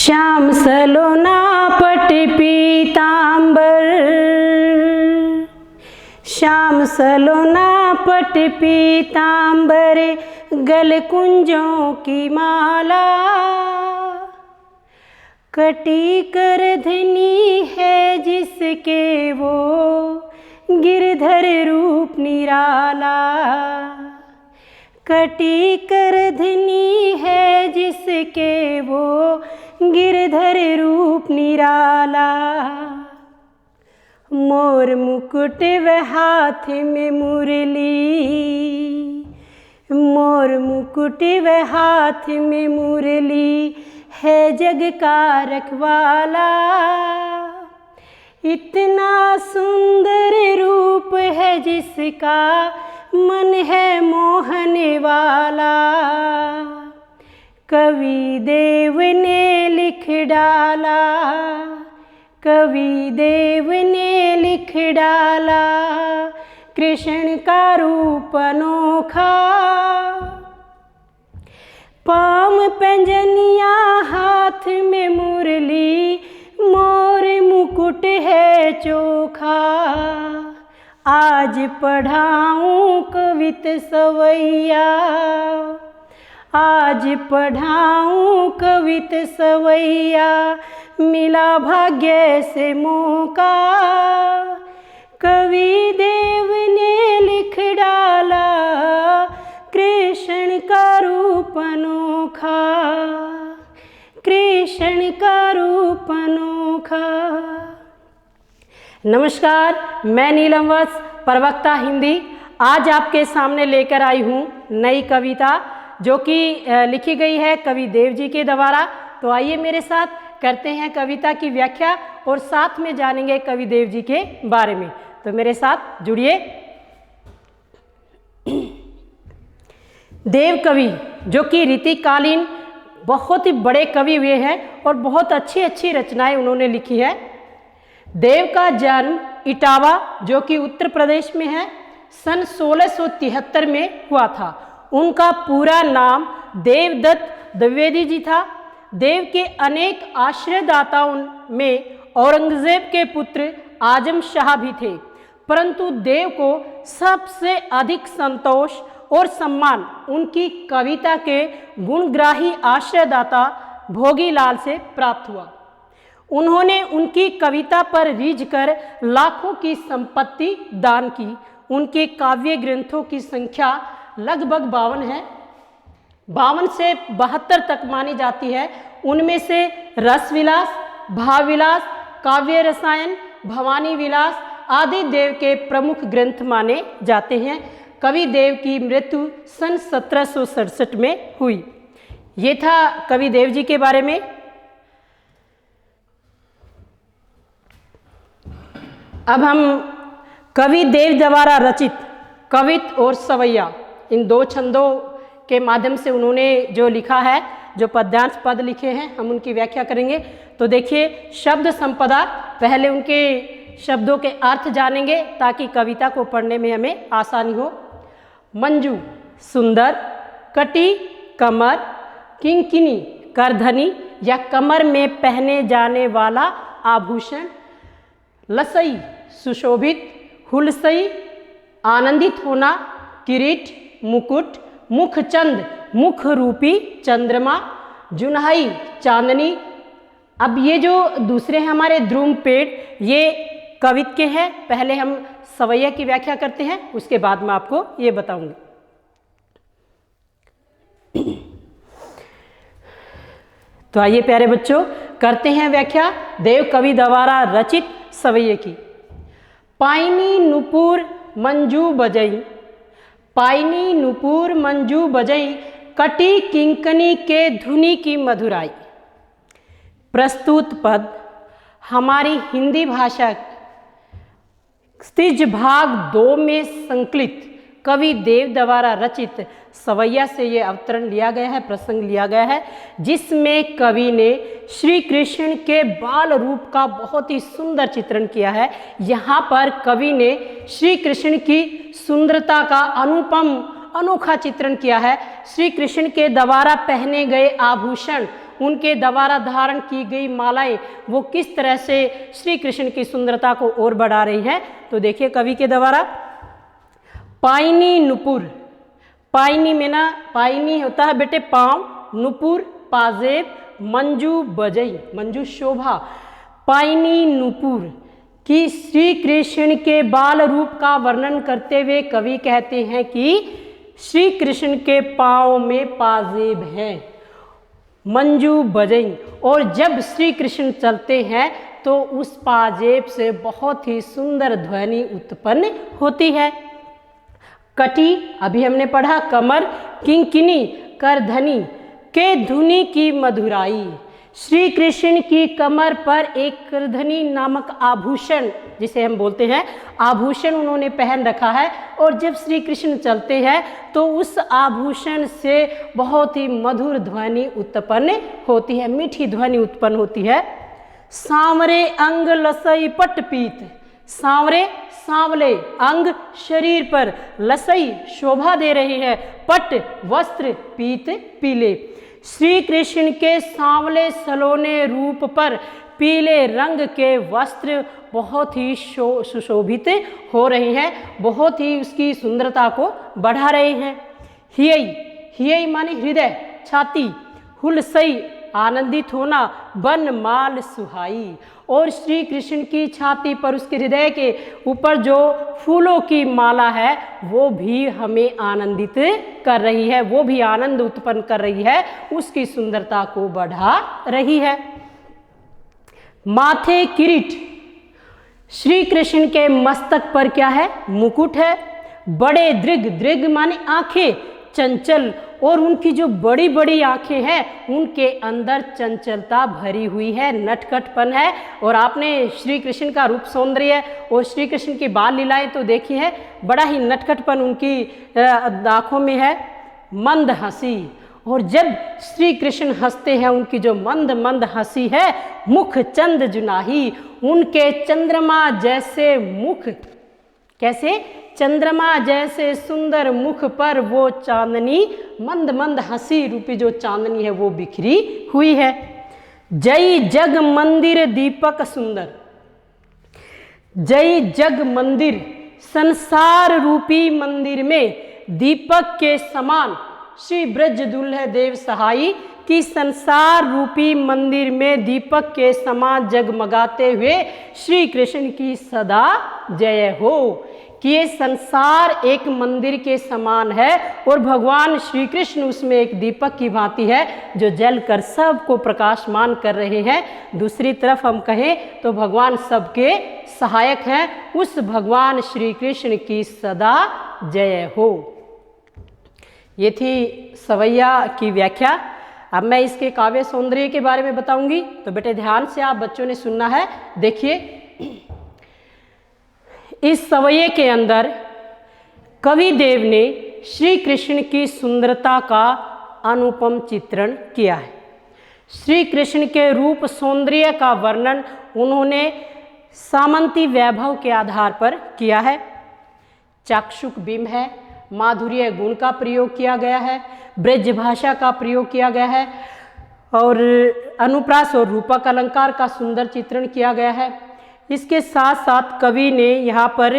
श्याम सलोना पट पीतांबर, श्याम सलोना पट पीतांबर, गल कुंजों की माला, कटी कर धनी है जिसके वो गिरधर रूप निराला, कटी कर धनी है जिसके वो गिरधर रूप निराला। मोर मुकुट व हाथ में मुरली, मोर मुकुट व हाथ में मुरली, है जग का रखवाला। इतना सुंदर रूप है जिसका, मन है मोहने वाला। कवि देव ने लिख डाला, कवि देव ने लिख डाला, कृष्ण का रूप अनोखा। पाम पंजनिया हाथ में मुरली, मोर मुकुट है चोखा। आज पढ़ाऊं कवित सवैया, आज पढ़ाऊं कवित सवैया, मिला भाग्य से मौका। कवि देव ने लिख डाला, कृष्ण का रूप अनोखा, कृष्ण का रूप अनोखा। नमस्कार, मैं नीलम वत्स, प्रवक्ता हिंदी, आज आपके सामने लेकर आई हूँ नई कविता जो कि लिखी गई है कवि देव जी के द्वारा। तो आइए मेरे साथ करते हैं कविता की व्याख्या और साथ में जानेंगे कवि देव जी के बारे में। तो मेरे साथ जुड़िए। देव कवि जो कि रीतिकालीन बहुत ही बड़े कवि हुए हैं और बहुत अच्छी अच्छी रचनाएं उन्होंने लिखी है। देव का जन्म इटावा जो कि उत्तर प्रदेश में है सन 1673 में हुआ था। उनका पूरा नाम देवदत्त द्विवेदी जी था। देव के अनेक आश्रयदाताओं में औरंगजेब के पुत्र आजम शाह भी थे, परंतु देव को सबसे अधिक संतोष और सम्मान उनकी कविता के गुणग्राही आश्रयदाता भोगीलाल से प्राप्त हुआ। उन्होंने उनकी कविता पर रीझकर लाखों की संपत्ति दान की। उनके काव्य ग्रंथों की संख्या लगभग 52 है, 52 से 72 तक मानी जाती है। उनमें से रसविलास, भावविलास, काव्य रसायन, भवानी विलास आदि देव के प्रमुख ग्रंथ माने जाते हैं। कवि देव की मृत्यु सन 1767 में हुई। ये था कवि देव जी के बारे में। अब हम कवि देव द्वारा रचित कवित और सवैया इन दो छंदों के माध्यम से उन्होंने जो लिखा है, जो पद्यांश पद लिखे हैं, हम उनकी व्याख्या करेंगे। तो देखिए, शब्द संपदा, पहले उनके शब्दों के अर्थ जानेंगे ताकि कविता को पढ़ने में हमें आसानी हो। मंजू सुंदर, कटी कमर, किंकिनी करधनी या कमर में पहने जाने वाला आभूषण, लसई सुशोभित, हुलसई आनंदित होना, किरीट मुकुट, मुखचंद मुख रूपी चंद्रमा, जुनहाई चांदनी। अब ये जो दूसरे हैं हमारे ध्रुम पेड़, ये कवित के हैं। पहले हम सवैया की व्याख्या करते हैं, उसके बाद मैं आपको ये बताऊंगी। तो आइए प्यारे बच्चों, करते हैं व्याख्या देव कवि द्वारा रचित सवैये की। पाइनी नुपुर मंजू बजई, पाइनी नुपुर मंजू बजई, कटी किंकनी के धुनी की मधुराई। प्रस्तुत पद हमारी हिंदी भाषा स्त्रीज भाग 2 में संकलित कवि देव द्वारा रचित सवैया से ये अवतरण लिया गया है, प्रसंग लिया गया है, जिसमें कवि ने श्री कृष्ण के बाल रूप का बहुत ही सुंदर चित्रण किया है। यहाँ पर कवि ने श्री कृष्ण की सुंदरता का अनुपम अनोखा चित्रण किया है। श्री कृष्ण के द्वारा पहने गए आभूषण उनके द्वारा धारण की गई मालाएं वो किस तरह से श्री कृष्ण की सुंदरता को और बढ़ा रही है। तो देखिए कवि के द्वारा, पाइनी नुपुर, पाइनी में ना, पाइनी होता है बेटे पाँव, नुपुर पाजेब, मंजू बजई, मंजू शोभा, पाइनी नुपुर कि श्री कृष्ण के बाल रूप का वर्णन करते हुए कवि कहते हैं कि श्री कृष्ण के पाँव में पाजेब है, मंजू बजई, और जब श्री कृष्ण चलते हैं तो उस पाजेब से बहुत ही सुंदर ध्वनि उत्पन्न होती है। कटी अभी हमने पढ़ा, कमर, किंकिनी करधनी के धुनी की मधुराई, श्री कृष्ण की कमर पर एक करधनी नामक आभूषण, जिसे हम बोलते हैं आभूषण, उन्होंने पहन रखा है, और जब श्री कृष्ण चलते हैं तो उस आभूषण से बहुत ही मधुर ध्वनि उत्पन्न होती है, मीठी ध्वनि उत्पन्न होती है। सांवरे अंग लसई पट पीत, सांवरे सांवले अंग शरीर पर, लसई शोभा दे रही है, पट वस्त्र, पीत पीले, श्री कृष्ण के सांवले सलोने रूप पर पीले रंग के वस्त्र बहुत ही सुशोभित हो रहे हैं, बहुत ही उसकी सुंदरता को बढ़ा रहे हैं। हियई, हियई माने हृदय, छाती, हुलसई आनंदित होना, बन माल सुहाई, और श्री कृष्ण की छाती पर, उसके हृदय के ऊपर जो फूलों की माला है वो भी हमें आनंदित कर रही है, वो भी आनंद उत्पन्न कर रही है, उसकी सुंदरता को बढ़ा रही है। माथे किरीट, श्री कृष्ण के मस्तक पर क्या है, मुकुट है, बड़े दृग, दृग माने आंखें, चंचल, और उनकी जो बड़ी बड़ी आंखें हैं उनके अंदर चंचलता भरी हुई है, नटखटपन है। और आपने श्री कृष्ण का रूप सौंदर्य और श्री कृष्ण की बाल लीलाएं तो देखी है, बड़ा ही नटखटपन उनकी आंखों में है। मंद हंसी, और जब श्री कृष्ण हंसते हैं उनकी जो मंद मंद हंसी है, मुख चंद जुनाही, उनके चंद्रमा जैसे मुख, कैसे, चंद्रमा जैसे सुंदर मुख पर वो चांदनी, मंद मंद हंसी रूपी जो चांदनी है वो बिखरी हुई है। जय जग मंदिर दीपक सुंदर, जय जग मंदिर, संसार रूपी मंदिर में दीपक के समान, श्री ब्रज दुल्ह देव सहाई कि संसार रूपी मंदिर में दीपक के समान जगमगाते हुए श्री कृष्ण की सदा जय हो, कि ये संसार एक मंदिर के समान है और भगवान श्री कृष्ण उसमें एक दीपक की भांति है जो जलकर सबको प्रकाशमान कर रहे हैं। दूसरी तरफ हम कहें तो भगवान सबके सहायक हैं, उस भगवान श्री कृष्ण की सदा जय हो। ये थी सवैया की व्याख्या। अब मैं इसके काव्य सौंदर्य के बारे में बताऊंगी, तो बेटे ध्यान से आप बच्चों ने सुनना है। देखिए, इस सवैये के अंदर कवि देव ने श्री कृष्ण की सुंदरता का अनुपम चित्रण किया है। श्री कृष्ण के रूप सौंदर्य का वर्णन उन्होंने सामंती वैभव के आधार पर किया है। चाक्षुक बिंब है, माधुर्य गुण का प्रयोग किया गया है, ब्रज भाषा का प्रयोग किया गया है, और अनुप्रास और रूपक अलंकार का सुंदर चित्रण किया गया है। इसके साथ साथ कवि ने यहाँ पर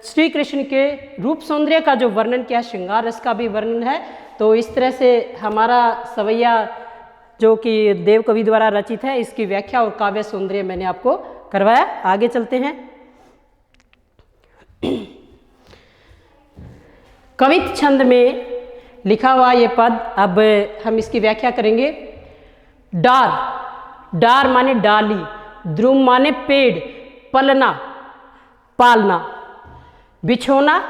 श्री कृष्ण के रूप सौंदर्य का जो वर्णन किया, श्रृंगार रस का भी वर्णन है। तो इस तरह से हमारा सवैया जो कि देव कवि द्वारा रचित है, इसकी व्याख्या और काव्य सौंदर्य मैंने आपको करवाया। आगे चलते हैं। कवित छंद में लिखा हुआ ये पद, अब हम इसकी व्याख्या करेंगे। डार, डार माने डाली, द्रुम माने पेड़, पलना पालना, बिछोना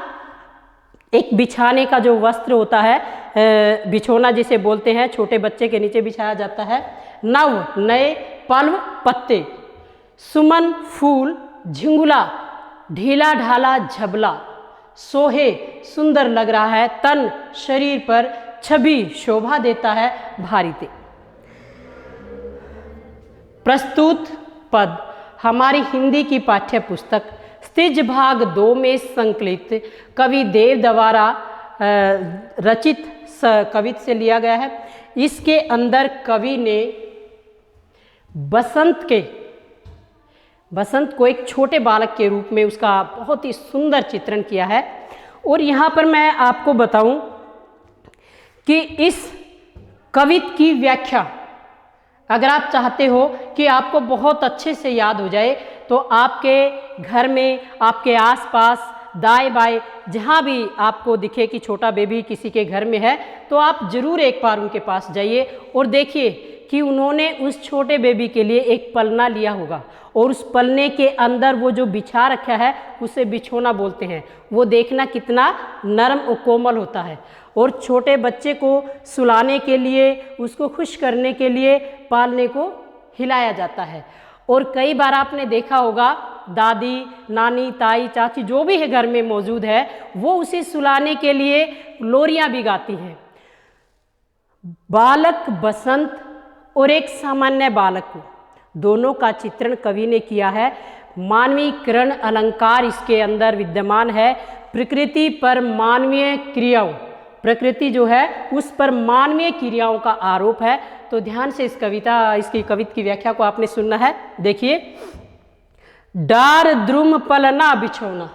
एक बिछाने का जो वस्त्र होता है, बिछोना जिसे बोलते हैं, छोटे बच्चे के नीचे बिछाया जाता है। नव नए, पल्व पत्ते, सुमन फूल, झिंगुला ढीला ढाला झबला, सोहे सुंदर लग रहा है, तन शरीर पर, छवि शोभा देता है, भारिते। प्रस्तुत पद हमारी हिंदी की पाठ्य पुस्तक स्तिज भाग 2 में संकलित कवि देव द्वारा रचित कवित से लिया गया है। इसके अंदर कवि ने बसंत को एक छोटे बालक के रूप में उसका बहुत ही सुंदर चित्रण किया है। और यहाँ पर मैं आपको बताऊं कि इस कविता की व्याख्या अगर आप चाहते हो कि आपको बहुत अच्छे से याद हो जाए, तो आपके घर में, आपके आसपास, दाएं बाएं जहाँ भी आपको दिखे कि छोटा बेबी किसी के घर में है, तो आप ज़रूर एक बार उनके पास जाइए और देखिए कि उन्होंने उस छोटे बेबी के लिए एक पलना लिया होगा और उस पलने के अंदर वो जो बिछा रखा है उसे बिछोना बोलते हैं। वो देखना कितना नरम और कोमल होता है। और छोटे बच्चे को सुलाने के लिए, उसको खुश करने के लिए पालने को हिलाया जाता है। और कई बार आपने देखा होगा दादी, नानी, ताई, चाची जो भी है घर में मौजूद है, वो उसे सुलाने के लिए लोरियां भी गाती हैं। बालक बसंत और एक सामान्य बालक को, दोनों का चित्रण कवि ने किया है। मानवीकरण अलंकार इसके अंदर विद्यमान है। प्रकृति पर मानवीय क्रियाओं, प्रकृति जो है उस पर मानवीय क्रियाओं का आरोप है। तो ध्यान से इसकी कविता की व्याख्या को आपने सुनना है। देखिए, डार द्रुम पलना बिछौना,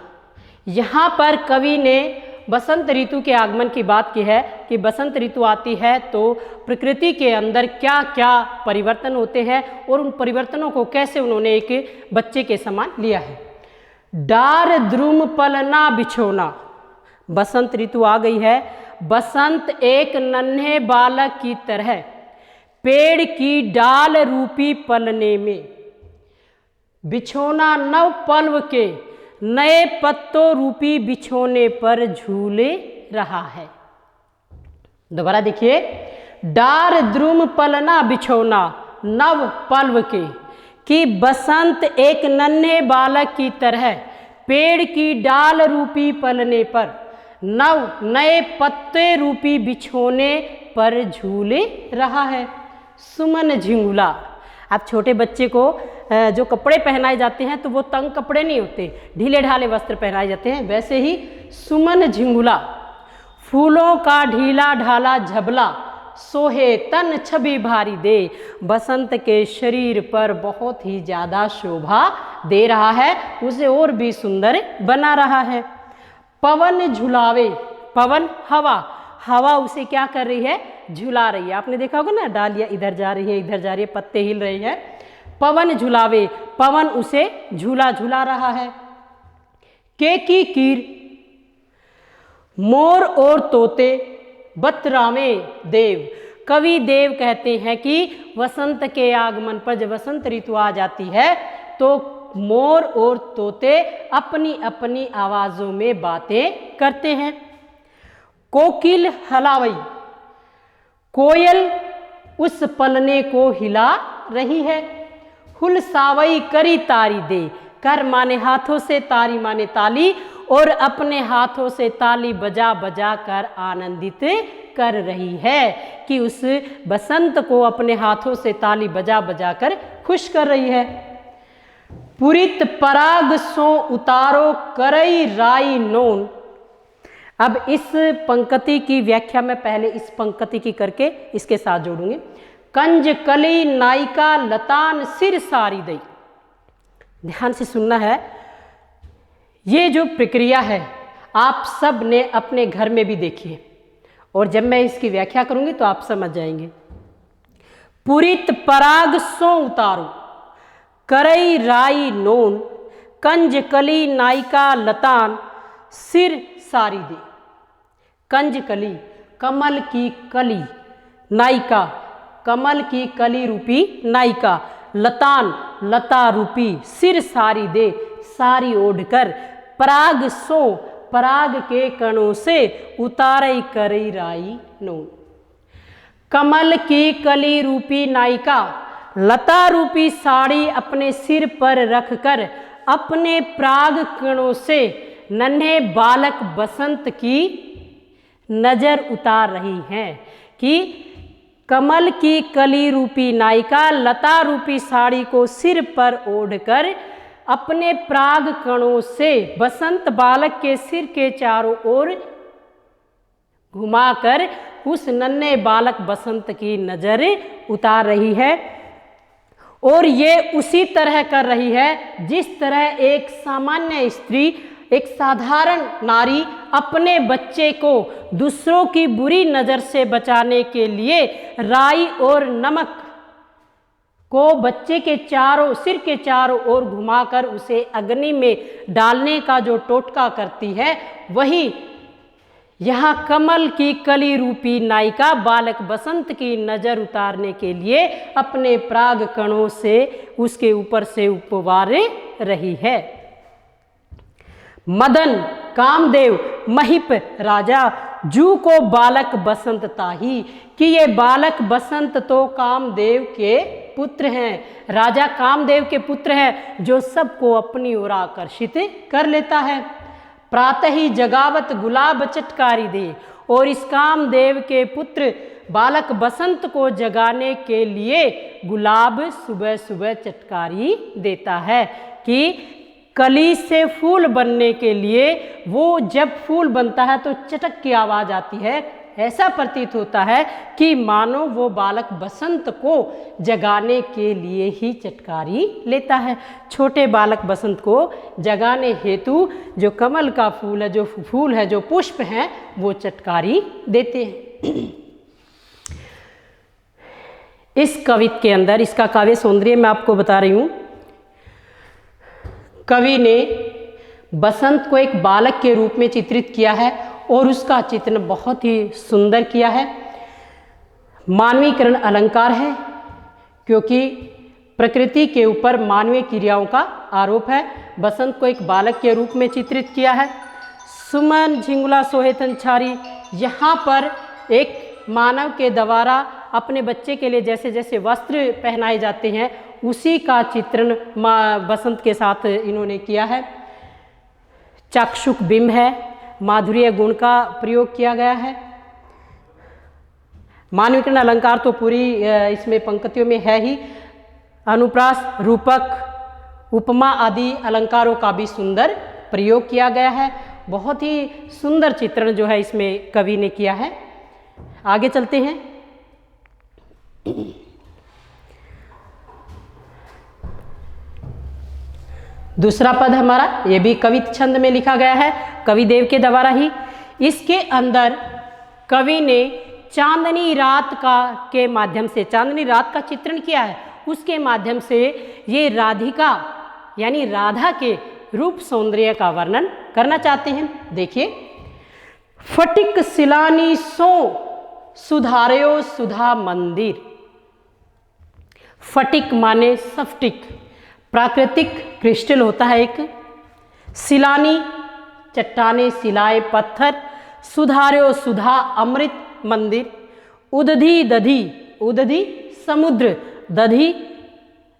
यहाँ पर कवि ने बसंत ऋतु के आगमन की बात की है कि बसंत ऋतु आती है तो प्रकृति के अंदर क्या क्या परिवर्तन होते हैं और उन परिवर्तनों को कैसे उन्होंने एक बच्चे के समान लिया है। डार द्रुम पलना बिछौना, बसंत ऋतु आ गई है। बसंत एक नन्हे बालक की तरह पेड़ की डाल रूपी पलने में बिछौना नव पल्व के नए पत्तों रूपी बिछोने पर झूले रहा है। दोबारा देखिए, डार द्रुम पलना बिछौना नव पल्व के, कि बसंत एक नन्हे बालक की तरह पेड़ की डाल रूपी पलने पर नव नए पत्ते रूपी बिछोने पर झूले रहा है। सुमन झिंगुला, आप छोटे बच्चे को जो कपड़े पहनाए जाते हैं तो वो तंग कपड़े नहीं होते, ढीले ढाले वस्त्र पहनाए जाते हैं। वैसे ही सुमन झिंगुला, फूलों का ढीला ढाला झबला सोहे तन छवि भारी दे, बसंत के शरीर पर बहुत ही ज़्यादा शोभा दे रहा है, उसे और भी सुंदर बना रहा है। पवन झुलावे, पवन हवा, हवा उसे क्या कर रही है, झुला रही है। आपने देखा होगा ना, डालियाँ इधर जा रही है, इधर जा रही है, पत्ते हिल रहे हैं। पवन झुलावे, पवन उसे झूला झुला रहा है। केकी कीर, मोर और तोते बतरामे देव, कवि देव कहते हैं कि वसंत के आगमन पर, जब वसंत ऋतु आ जाती है तो मोर और तोते अपनी अपनी आवाज़ों में बातें करते हैं। कोकिल हलावई, कोयल उस पलने को हिला रही है। हुलसावई करी तारी दे, कर माने हाथों से, तारी माने ताली, और अपने हाथों से ताली बजा बजा कर आनंदित कर रही है, कि उस बसंत को अपने हाथों से ताली बजा बजा कर खुश कर रही है। पुरित पराग सो उतारो करई राई नोन। अब इस पंक्ति की व्याख्या मैं पहले इस पंक्ति की करके इसके साथ जोड़ूंगी। कंज कली नायिका लतान सिर सारी दई, ध्यान से सुनना है। ये जो प्रक्रिया है आप सब ने अपने घर में भी देखी है, और जब मैं इसकी व्याख्या करूंगी तो आप समझ जाएंगे। पुरित पराग सो उतारो करई राई नोन, कंज कली नायिका लतान सिर सारी दे। कंज कली, कमल की कली, नायिका, कमल की कली रूपी नायिका, लतान, लता रूपी, सिर सारी दे, सारी ओढ़कर, पराग सो, पराग के कणों से, उतारई करई राई नोन। कमल की कली रूपी नायिका लता रूपी साड़ी अपने सिर पर रखकर अपने पराग कणों से नन्हे बालक बसंत की नजर उतार रही हैं, कि कमल की कली रूपी नायिका लता रूपी साड़ी को सिर पर ओढ़कर अपने पराग कणों से बसंत बालक के सिर के चारों ओर घुमाकर उस नन्हे बालक बसंत की नजर उतार रही है। और ये उसी तरह कर रही है जिस तरह एक सामान्य स्त्री, एक साधारण नारी अपने बच्चे को दूसरों की बुरी नज़र से बचाने के लिए राई और नमक को बच्चे के सिर के चारों ओर घुमाकर उसे अग्नि में डालने का जो टोटका करती है, वही यहाँ कमल की कली रूपी नायिका बालक बसंत की नज़र उतारने के लिए अपने प्राग कणों से उसके ऊपर से उपवार रही है। मदन कामदेव महिप राजा जू को बालक बसंत ताही, कि ये बालक बसंत तो कामदेव के पुत्र हैं, राजा कामदेव के पुत्र हैं, जो सबको अपनी ओर आकर्षित कर लेता है। प्रातः ही जगावत गुलाब चटकारी दे, और इस कामदेव के पुत्र बालक बसंत को जगाने के लिए गुलाब सुबह सुबह चटकारी देता है कि कली से फूल बनने के लिए वो जब फूल बनता है तो चटक की आवाज़ आती है। ऐसा प्रतीत होता है कि मानो वो बालक बसंत को जगाने के लिए ही चटकारी लेता है। छोटे बालक बसंत को जगाने हेतु जो कमल का फूल है, जो पुष्प हैं, वो चटकारी देते हैं। इस कविता के अंदर, इसका काव्य सौंदर्य मैं आपको बता रही हूँ। कवि ने बसंत को एक बालक के रूप में चित्रित किया है और उसका चित्रण बहुत ही सुंदर किया है। मानवीकरण अलंकार है, क्योंकि प्रकृति के ऊपर मानवीय क्रियाओं का आरोप है। बसंत को एक बालक के रूप में चित्रित किया है। सुमन झिंगुला सोहेतन छारी, यहाँ पर एक मानव के द्वारा अपने बच्चे के लिए जैसे जैसे वस्त्र पहनाए जाते हैं, उसी का चित्रण बसंत के साथ इन्होंने किया है। चाक्षुक बिंब है, माधुर्य गुण का प्रयोग किया गया है। मानवीकरण अलंकार तो पूरी इसमें पंक्तियों में है ही। अनुप्रास, रूपक, उपमा आदि अलंकारों का भी सुंदर प्रयोग किया गया है। बहुत ही सुंदर चित्रण जो है इसमें कवि ने किया है। आगे चलते हैं। दूसरा पद हमारा, ये भी कवि छंद में लिखा गया है, कवि देव के द्वारा ही। इसके अंदर कवि ने चांदनी रात के माध्यम से, चांदनी रात का चित्रण किया है, उसके माध्यम से ये राधिका यानी राधा के रूप सौंदर्य का वर्णन करना चाहते हैं। देखिए, फटिक सिलानी सो सुधार्यो सुधा मंदिर। फटिक माने स्फटिक, प्राकृतिक क्रिस्टल होता है एक। सिलानी चट्टाने, सिलाए पत्थर। सुधार्यो सुधा अमृत मंदिर। उदधी दधी, उदधी समुद्र, दधी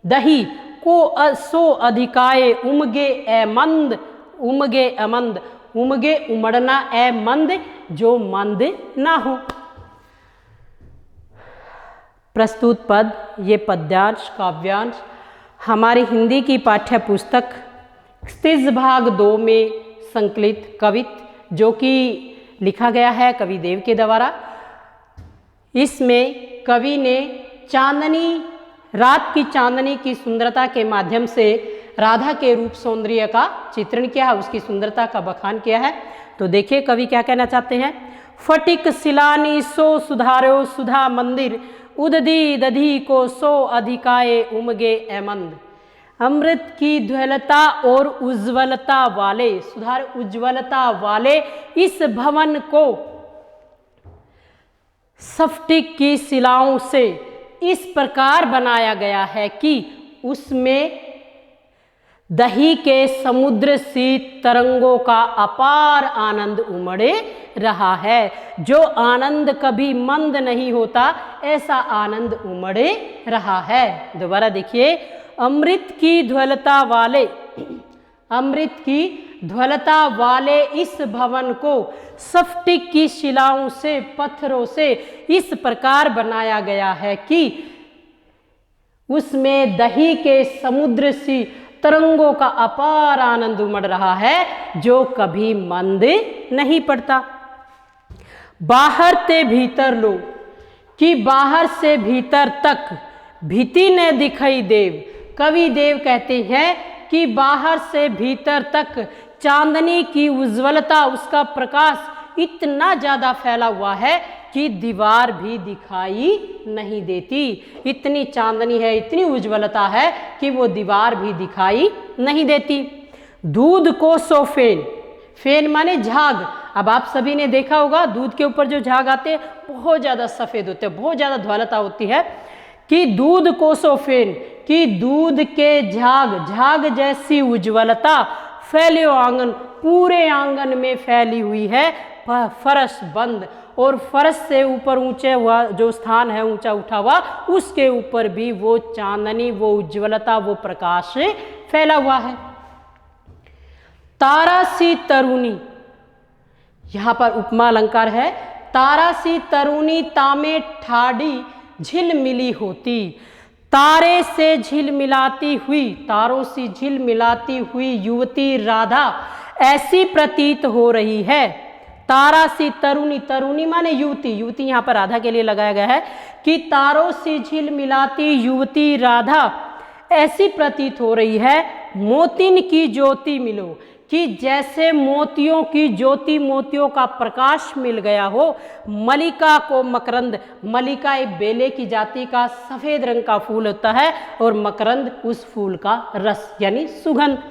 दही को सो अधिकाए उमगे ए मंद, उमगे अमंद, उमगे उमड़ना ए मंद, जो मंद ना हो। प्रस्तुत पद, ये पद्यांश काव्यांश हमारी हिंदी की पाठ्य पुस्तक स्थिज भाग 2 में संकलित कवित, जो कि लिखा गया है कवि देव के द्वारा। इसमें कवि ने रात की चांदनी की सुंदरता के माध्यम से राधा के रूप सौंदर्य का चित्रण किया है, उसकी सुंदरता का बखान किया है। तो देखिए कवि क्या कहना चाहते हैं। फटिक सिलानी सो सुधार्यो सुधा मंदिर, उदधी दधी को सो अधिकाए उमगे एमंद। अमृत की ध्वलता और उज्ज्वलता वाले, सुधार उज्ज्वलता वाले इस भवन को स्फटिक की शिलाओं से इस प्रकार बनाया गया है कि उसमें दही के समुद्र सी तरंगों का अपार आनंद उमड़े रहा है। जो आनंद कभी मंद नहीं होता, ऐसा आनंद उमड़े रहा है। दोबारा देखिए, अमृत की ध्वलता वाले इस भवन को स्फटिक की शिलाओं से, पत्थरों से इस प्रकार बनाया गया है कि उसमें दही के समुद्र सी तरंगों का अपार आनंद उमड़ रहा है, जो कभी मंद नहीं पड़ता। बाहर ते भीतर लो, कि बाहर से भीतर तक भीति ने दिखाई देव। कवि देव कहते हैं कि बाहर से भीतर तक चांदनी की उज्ज्वलता, उसका प्रकाश इतना ज़्यादा फैला हुआ है कि दीवार भी दिखाई नहीं देती। इतनी चांदनी है, इतनी उज्ज्वलता है कि वो दीवार भी दिखाई नहीं देती। दूध को सो फेन, फेन माने झाग। अब आप सभी ने देखा होगा दूध के ऊपर जो झाग आते हैं बहुत ज़्यादा सफ़ेद होते हैं, बहुत ज़्यादा ज्वालता होती है। कि दूध को सो फेन, कि दूध के झाग, झाग जैसी उज्ज्वलता फैले आंगन, पूरे आंगन में फैली हुई है, फरस बंद, और फरस से ऊपर ऊंचे हुआ जो स्थान है ऊंचा उठा हुआ, उसके ऊपर भी वो चांदनी, वो उज्ज्वलता, वो प्रकाश फैला हुआ है। तारा सी तरुणी, यहाँ पर उपमा अलंकार है। तारा सी तरुणी तामे ठाड़ी झिल मिली होती, तारे से झिल मिलाती हुई, तारों से झिल मिलाती हुई युवती राधा ऐसी प्रतीत हो रही है। तारा सी तरुणी, तरुणी माने युवती, युवती यहाँ पर राधा के लिए लगाया गया है कि तारों से झिल मिलाती युवती राधा ऐसी प्रतीत हो रही है। मोतिन की ज्योति मिलो, कि जैसे मोतियों की ज्योति, मोतियों का प्रकाश मिल गया हो। मलिका को मकरंद, मलिका एक बेले की जाति का सफ़ेद रंग का फूल होता है, और मकरंद उस फूल का रस यानी सुगंध।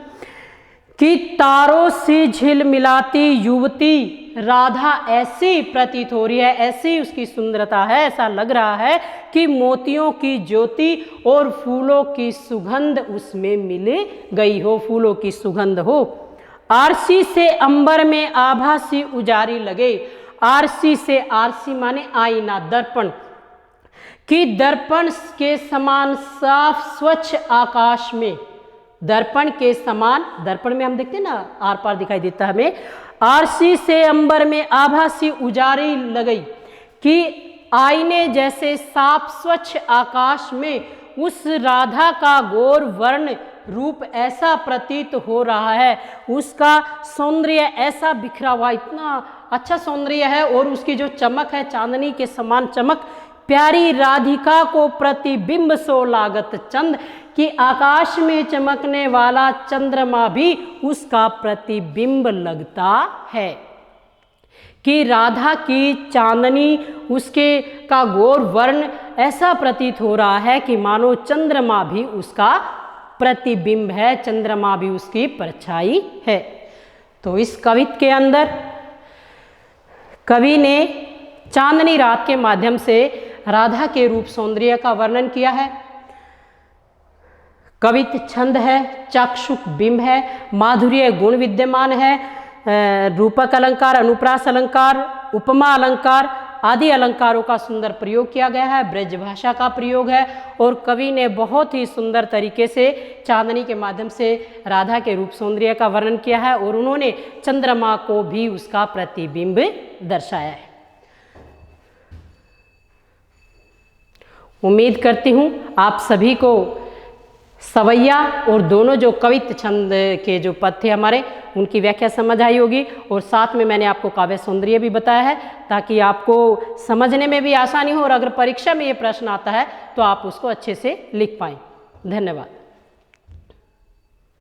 कि तारों से झिल मिलाती युवती राधा ऐसी प्रतीत हो रही है, ऐसी उसकी सुंदरता है, ऐसा लग रहा है कि मोतियों की ज्योति और फूलों की सुगंध उसमें मिल गई हो, फूलों की सुगंध हो। आरसी से अंबर में आभा सी उजारी लगे, आरसी से, आरसी माने आईना, दर्पण, कि दर्पण के समान साफ स्वच्छ आकाश में, दर्पण के समान, दर्पण में हम देखते हैं ना आर पार दिखाई देता है हमें। आरसी से अंबर में आभा सी उजारी लगई, कि आईने जैसे साफ स्वच्छ आकाश में उस राधा का गौर वर्ण रूप ऐसा प्रतीत हो रहा है, उसका सौंदर्य ऐसा बिखरा हुआ, इतना अच्छा सौंदर्य है, और उसकी जो चमक है चांदनी के समान चमक। प्यारी राधिका को प्रतिबिंब सो लागत चंद, कि आकाश में चमकने वाला चंद्रमा भी उसका प्रतिबिंब लगता है। कि राधा की चांदनी, उसके का गौर वर्ण ऐसा प्रतीत हो रहा है कि मानो चंद्रमा भी उसका प्रतिबिंब है, चंद्रमा भी उसकी परछाई है। तो इस कविता के अंदर कवि ने चांदनी रात के माध्यम से राधा के रूप सौंदर्य का वर्णन किया है। कवित छंद है, चाक्षुक बिंब है, माधुर्य गुण विद्यमान है, रूपक अलंकार, अनुप्रास अलंकार, उपमा अलंकार आदि अलंकारों का सुंदर प्रयोग किया गया है, ब्रज भाषा का प्रयोग है, और कवि ने बहुत ही सुंदर तरीके से चांदनी के माध्यम से राधा के रूप सौंदर्य का वर्णन किया है, और उन्होंने चंद्रमा को भी उसका प्रतिबिंब दर्शाया है। उम्मीद करती हूँ आप सभी को सवैया और दोनों जो कवित छंद के जो पद थे हमारे, उनकी व्याख्या समझ आई होगी, और साथ में मैंने आपको काव्य सौंदर्य भी बताया है ताकि आपको समझने में भी आसानी हो, और अगर परीक्षा में ये प्रश्न आता है तो आप उसको अच्छे से लिख पाएं। धन्यवाद।